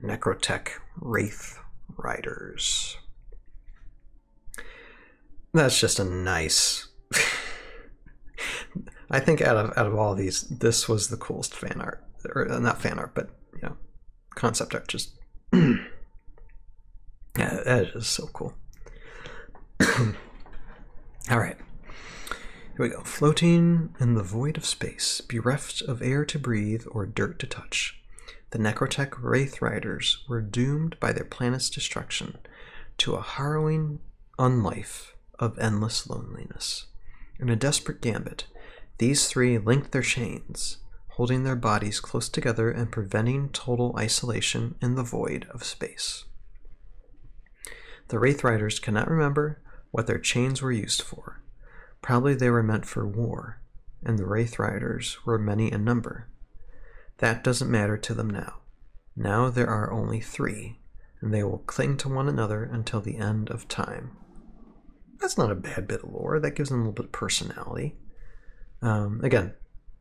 Necrotech Wraithriders. That's just a nice... I think out of all these, this was the coolest fan art. Or not fan art, but, you know, concept art. Just... yeah, that is so cool. Alright. Here we go. Floating in the void of space, bereft of air to breathe or dirt to touch, the Necrotech Wraithriders were doomed by their planet's destruction to a harrowing unlife of endless loneliness. In a desperate gambit, these three linked their chains, holding their bodies close together and preventing total isolation in the void of space. The Wraithriders cannot remember what their chains were used for. Probably they were meant for war, and the Wraithriders were many in number. That doesn't matter to them now. Now there are only three, and they will cling to one another until the end of time. That's not a bad bit of lore. That gives them a little bit of personality. Again,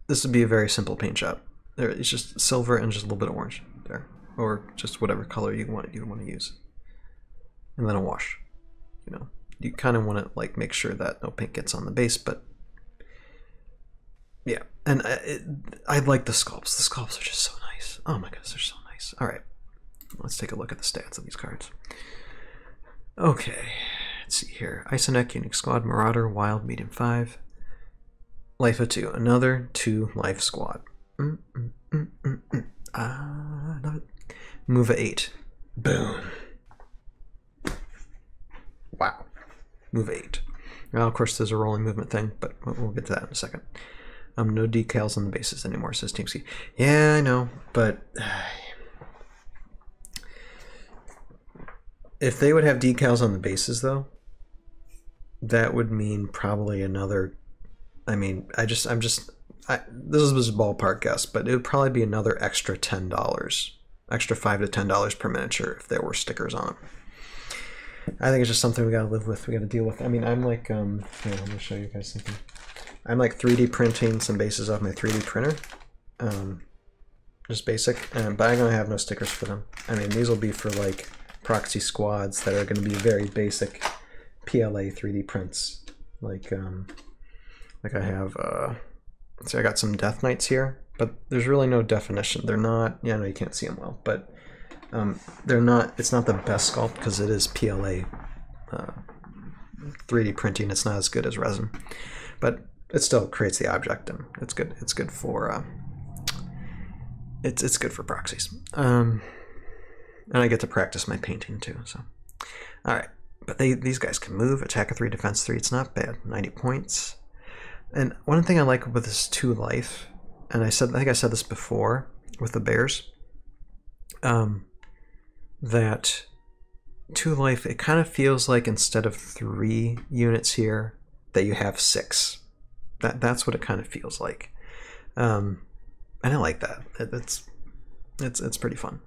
this would be a very simple paint job. It's just silver and just a little bit of orange there, or just whatever color you want to use, and then a wash. You know, you kind of want to like make sure that no paint gets on the base, but yeah. And I like the sculpts. The sculpts are just so nice. Oh my goodness, they're so nice. All right, let's take a look at the stats of these cards. Okay, let's see here. Isonec, Unique Squad, Marauder, Wild, Medium 5. Life of 2, another 2 life squad. Ah, love it. Move of 8. Boom. Wow. Move 8. Well, of course, there's a rolling movement thing, but we'll get to that in a second. No decals on the bases anymore, says Team Ski. Yeah, I know, but if they would have decals on the bases, though, that would mean probably another. I mean, this was a ballpark guess, but it would probably be another extra $10, extra $5 to $10 per miniature if there were stickers on them. I think it's just something we gotta live with, we gotta deal with. I mean, I'm like, here, let me show you guys something. I'm like 3D printing some bases off my 3D printer, just basic, but I'm gonna have no stickers for them. I mean, these will be for like proxy squads that are gonna be very basic PLA 3D prints, like I have, see, I got some Death Knights here, but there's really no definition. They're not, yeah, no, you can't see them well, but they're not, it's not the best sculpt because it is PLA 3D printing. It's not as good as resin, but it still creates the object, and it's good. It's good for, it's good for proxies. And I get to practice my painting too, so. All right, but these guys can move, attack a 3, defense 3. It's not bad, 90 points. And one thing I like with this 2 life, and I think I said this before with the bears, that 2 life, it kind of feels like instead of 3 units here, that you have 6. That's what it kind of feels like, and I like that. It's pretty fun.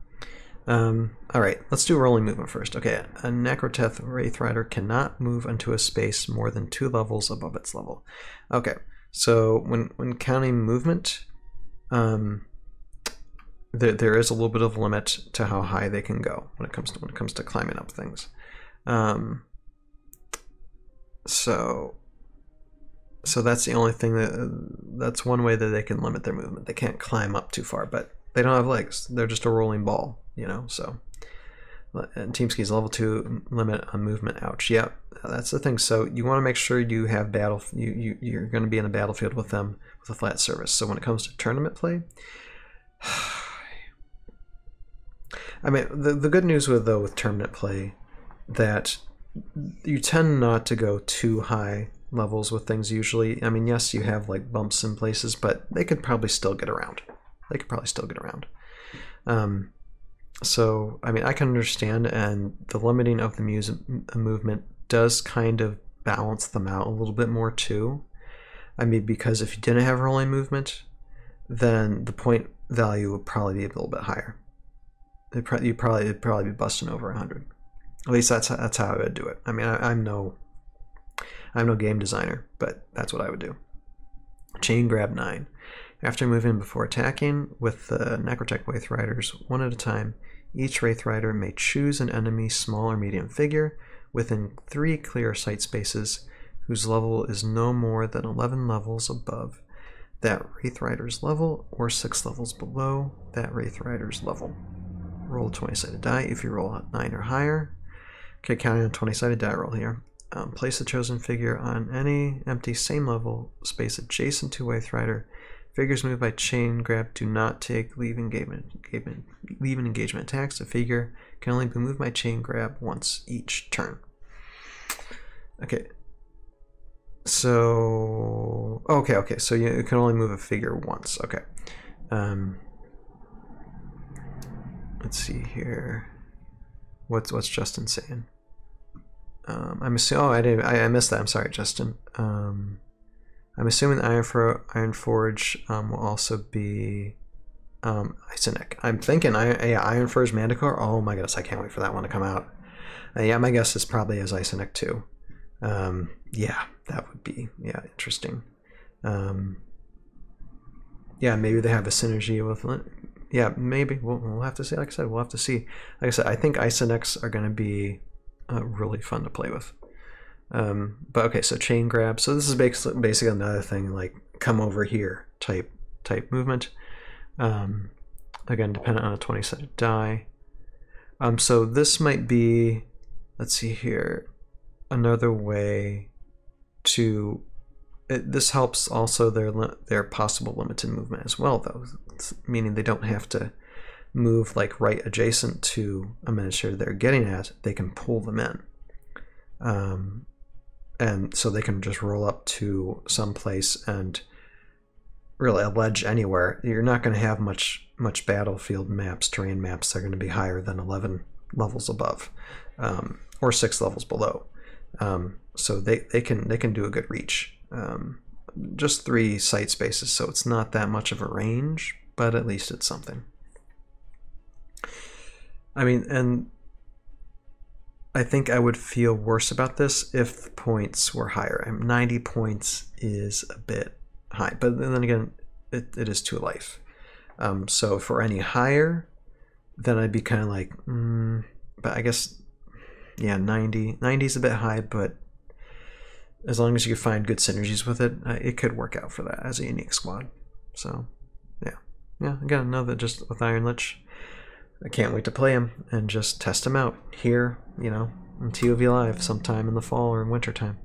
All right, let's do rolling movement first. Okay, a Necrotech Wraithrider cannot move into a space more than 2 levels above its level. Okay, so when counting movement, there is a little bit of limit to how high they can go when it comes to climbing up things. So that's the only thing that's one way that they can limit their movement. They can't climb up too far, but they don't have legs. They're just a rolling ball, you know. So, and Team Ski's level 2 limit on movement. Ouch. Yep, that's the thing. So you want to make sure you have you're going to be in a battlefield with them with a flat surface. So when it comes to tournament play, I mean, the good news with tournament play, that you tend not to go too high levels with things usually. I mean, yes, you have like bumps in places, but they could probably still get around. So, I mean, I can understand, and the limiting of the movement does kind of balance them out a little bit more too. I mean, because if you didn't have rolling movement, then the point value would probably be a little bit higher. It'd probably be busting over 100. At least that's how I would do it. I mean, I'm no game designer, but that's what I would do. Chain grab 9. After moving before attacking with the Necrotech Wraithriders, one at a time, Each Wraithrider may choose an enemy small or medium figure within 3 clear sight spaces whose level is no more than 11 levels above that Wraithrider's level or 6 levels below that Wraithrider's level. Roll a 20-sided die if you roll a 9 or higher. Okay, counting on 20-sided die roll here. Place the chosen figure on any empty same level space adjacent to Wraithrider. Figures moved by chain grab do not take leave engagement attacks. A figure can only be moved by chain grab once each turn. Okay. So okay. So you can only move a figure once. Okay. Let's see here. What's Justin saying? I'm assuming. Oh, I missed that. I'm sorry, Justin. I'm assuming Ironforge will also be Isonic. I'm thinking Ironforge Manticore. Oh my goodness, I can't wait for that one to come out. Yeah, my guess is probably as Isonic too. Yeah, that would be interesting. Yeah, maybe they have a synergy with. Yeah, maybe we'll have to see. Like I said, we'll have to see. Like I said, I think Isonics are going to be really fun to play with. But okay, so chain grab. So this is basically another thing like come over here type movement. Again, dependent on a 20-sided die. So this might be, let's see here, another way to. This helps also their possible limited movement as well, though, meaning they don't have to move like right adjacent to a miniature they're getting at. They can pull them in, and so they can just roll up to some place and really a ledge anywhere. You're not going to have much battlefield maps, terrain maps. They're going to be higher than 11 levels above, or 6 levels below. So they can do a good reach. Just 3 sight spaces, so it's not that much of a range, but at least it's something. I mean, and I think I would feel worse about this if the points were higher. 90 points is a bit high, but then again, it is 2 life. So for any higher, then I'd be kind of like, but I guess, yeah, 90 is a bit high, but as long as you find good synergies with it, it could work out for that as a unique squad. So, yeah. Again, another just with Iron Lich. I can't wait to play him and just test him out here, in ToV Live sometime in the fall or winter time.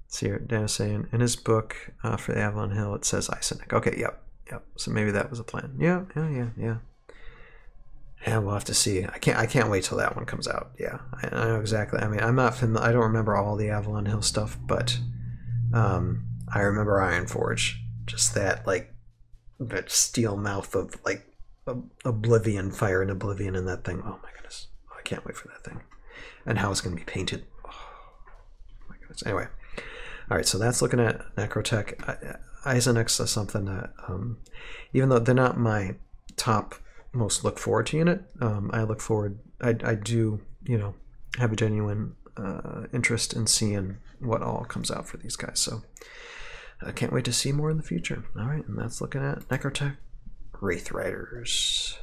See here, Dana's saying in his book for the Avalon Hill, it says Isonic. Okay, yep. So maybe that was a plan. Yeah. Yeah, we'll have to see. I can't wait till that one comes out. Yeah, I know exactly. I mean, I'm not familiar. I don't remember all the Avalon Hill stuff, but I remember Ironforge. Just that that steel mouth of Oblivion, Fire and Oblivion, and that thing. Oh my goodness, I can't wait for that thing, and how it's going to be painted. Oh my goodness. Anyway, all right. So that's looking at Necrotech. Isonics is something that, even though they're not my top most look forward to unit, I look forward. I do have a genuine interest in seeing what all comes out for these guys. So I can't wait to see more in the future. All right, and that's looking at Necrotech Wraithriders.